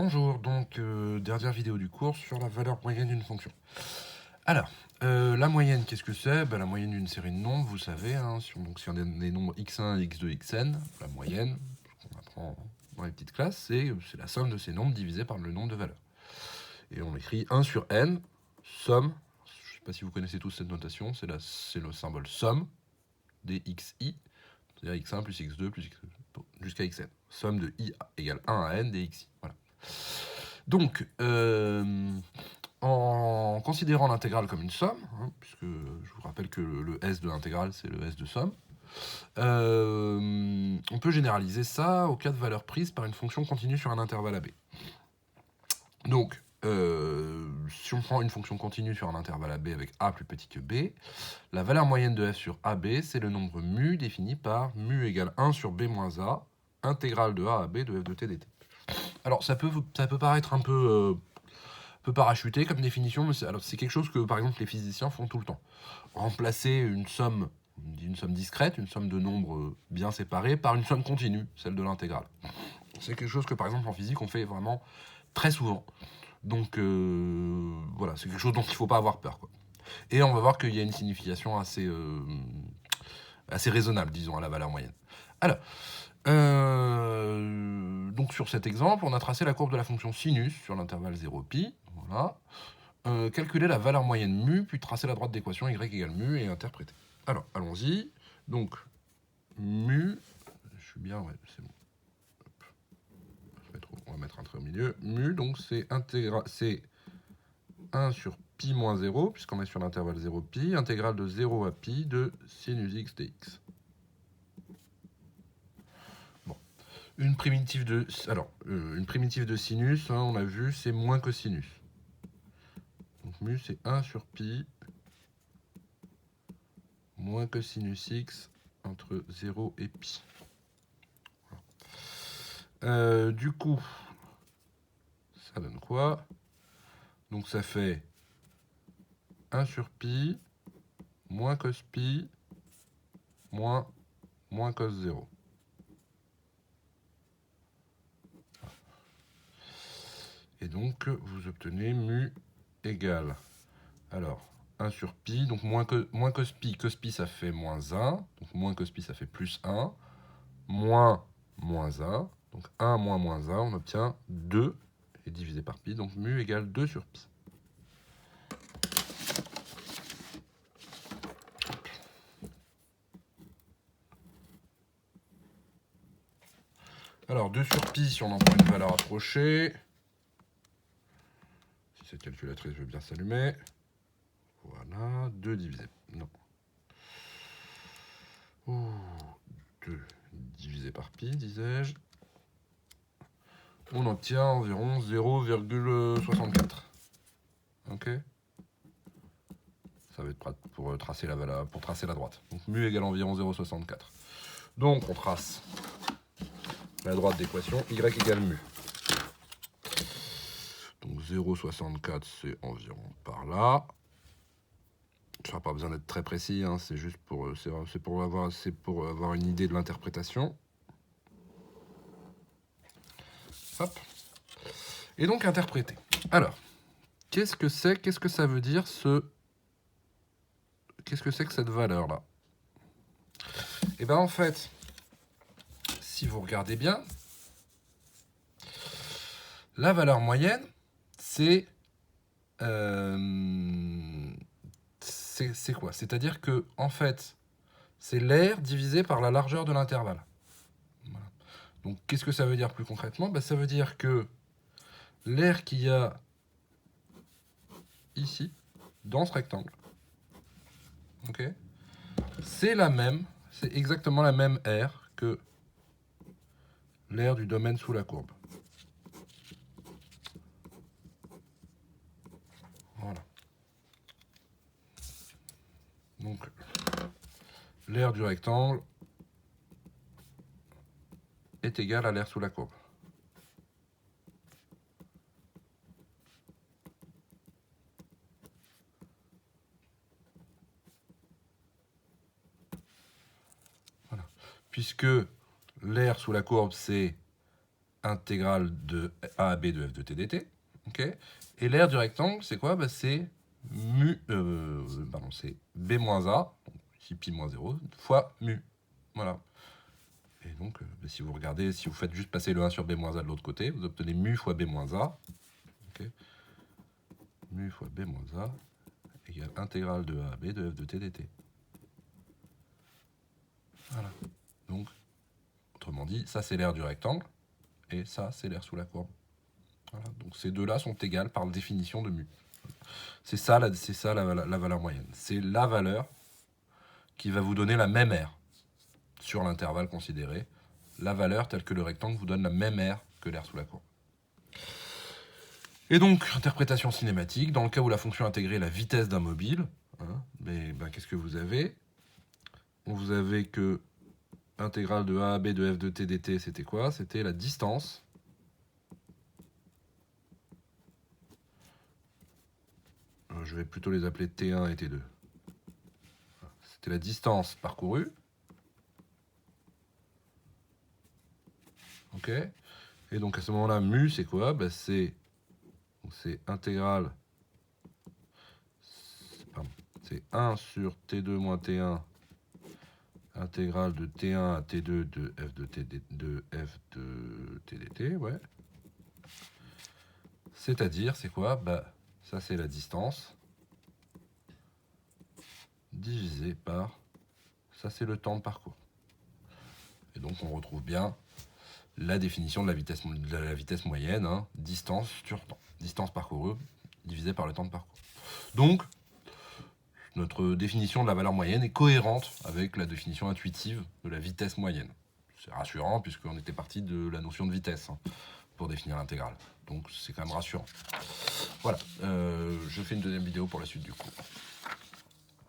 Bonjour, donc dernière vidéo du cours sur la valeur moyenne d'une fonction. Alors, la moyenne, qu'est-ce que c'est? La moyenne d'une série de nombres, vous savez, hein, si on a des nombres x1, x2, xn, la moyenne, ce qu'on apprend dans les petites classes, c'est la somme de ces nombres divisé par le nombre de valeurs. Et on écrit 1 sur n, somme, je ne sais pas si vous connaissez tous cette notation, c'est le symbole somme des xi, c'est-à-dire x1 plus x2 plus x2 jusqu'à xn. Somme de i égale 1 à n des xi, voilà. Donc, en considérant l'intégrale comme une somme, hein, puisque je vous rappelle que le S de l'intégrale, c'est le S de somme, on peut généraliser ça au cas de valeur prise par une fonction continue sur un intervalle AB. Donc, si on prend une fonction continue sur un intervalle AB avec A plus petit que B, la valeur moyenne de f sur AB, c'est le nombre mu défini par mu égale 1 sur B moins A, intégrale de A à B de f de t dt. Alors, ça peut paraître un peu parachuté comme définition, mais c'est quelque chose que, par exemple, les physiciens font tout le temps. Remplacer une somme discrète, une somme de nombres bien séparés, par une somme continue, celle de l'intégrale. C'est quelque chose que, par exemple, en physique, on fait vraiment très souvent. Donc, voilà, c'est quelque chose dont il ne faut pas avoir peur, quoi. Et on va voir qu'il y a une signification assez raisonnable, disons, à la valeur moyenne. Alors, donc sur cet exemple, on a tracé la courbe de la fonction sinus sur l'intervalle 0π. Voilà. Calculer la valeur moyenne mu, puis tracer la droite d'équation y égale mu et interpréter. Alors, allons-y. Donc, mu, je suis bien, ouais, c'est bon. On va mettre un trait au milieu. Mu, donc c'est 1 sur pi moins 0, puisqu'on est sur l'intervalle 0π, intégrale de 0 à pi de sinus x dx. Une primitive de sinus, hein, on a vu, c'est moins cosinus. Donc mu, c'est 1 sur pi moins cosinus x entre 0 et pi. Voilà. Du coup, ça donne quoi? Donc ça fait 1 sur pi moins cos pi moins cos 0. Et donc, vous obtenez mu égale, alors, 1 sur pi, donc moins cos pi ça fait moins 1, donc moins cos pi ça fait plus 1, moins 1, donc 1 moins 1, on obtient 2, et divisé par pi, donc mu égale 2 sur pi. Alors 2 sur pi, si on en prend une valeur approchée, si cette calculatrice veut bien s'allumer, voilà, 2 divisé, non. 2 divisé par pi, disais-je. On obtient environ 0,64. Ok. Ça va être pour tracer la valeur, pour tracer la droite. Donc mu égale environ 0,64. Donc on trace la droite d'équation, y égale mu. Donc 0,64 c'est environ par là. Ça n'a pas besoin d'être très précis, hein, c'est juste pour, pour avoir une idée de l'interprétation. Hop. Et donc interpréter. Alors, qu'est-ce que ça veut dire qu'est-ce que c'est que cette valeur-là? Et bien en fait, si vous regardez bien, la valeur moyenne, c'est quoi? C'est-à-dire que, en fait, c'est l'aire divisé par la largeur de l'intervalle. Voilà. Donc, qu'est-ce que ça veut dire plus concrètement? Ça veut dire que l'aire qu'il y a ici, dans ce rectangle, okay, c'est exactement la même aire que l'aire du domaine sous la courbe. Voilà. Donc, l'aire du rectangle est égale à l'aire sous la courbe. Voilà. Puisque l'aire sous la courbe, c'est intégrale de a à b de f de t dt. Okay. Et l'aire du rectangle, c'est quoi? C'est c'est b moins a, donc ici pi moins 0, fois mu. Voilà. Et donc, si vous regardez, si vous faites juste passer le 1 sur b moins a de l'autre côté, vous obtenez mu fois b moins a. Okay. Mu fois b moins a égale intégrale de a à b de f de t dt. Voilà. Donc, autrement dit, ça c'est l'aire du rectangle, et ça c'est l'aire sous la courbe. Voilà. Donc ces deux-là sont égales par définition de mu. C'est ça, la valeur moyenne. C'est la valeur qui va vous donner la même aire sur l'intervalle considéré. La valeur telle que le rectangle vous donne la même aire que l'aire sous la courbe. Et donc, interprétation cinématique, dans le cas où la fonction intégrée est la vitesse d'un mobile, qu'est-ce que vous avez? Vous avez que intégrale de a à b de f de t dt, c'était quoi? C'était la distance je vais plutôt les appeler T1 et T2. C'était la distance parcourue. Ok. Et donc à ce moment-là, mu, c'est quoi? C'est intégrale. C'est 1 sur T2 moins T1, intégrale de T1 à T2 de f de t dt, ouais. C'est-à-dire, c'est quoi? Ça c'est la distance divisé par, ça c'est le temps de parcours. Et donc on retrouve bien la définition de la vitesse moyenne, distance sur temps. Distance parcourue divisée par le temps de parcours. Donc, notre définition de la valeur moyenne est cohérente avec la définition intuitive de la vitesse moyenne. C'est rassurant puisqu'on était parti de la notion de vitesse pour définir l'intégrale. Donc c'est quand même rassurant. Voilà, je fais une deuxième vidéo pour la suite du cours.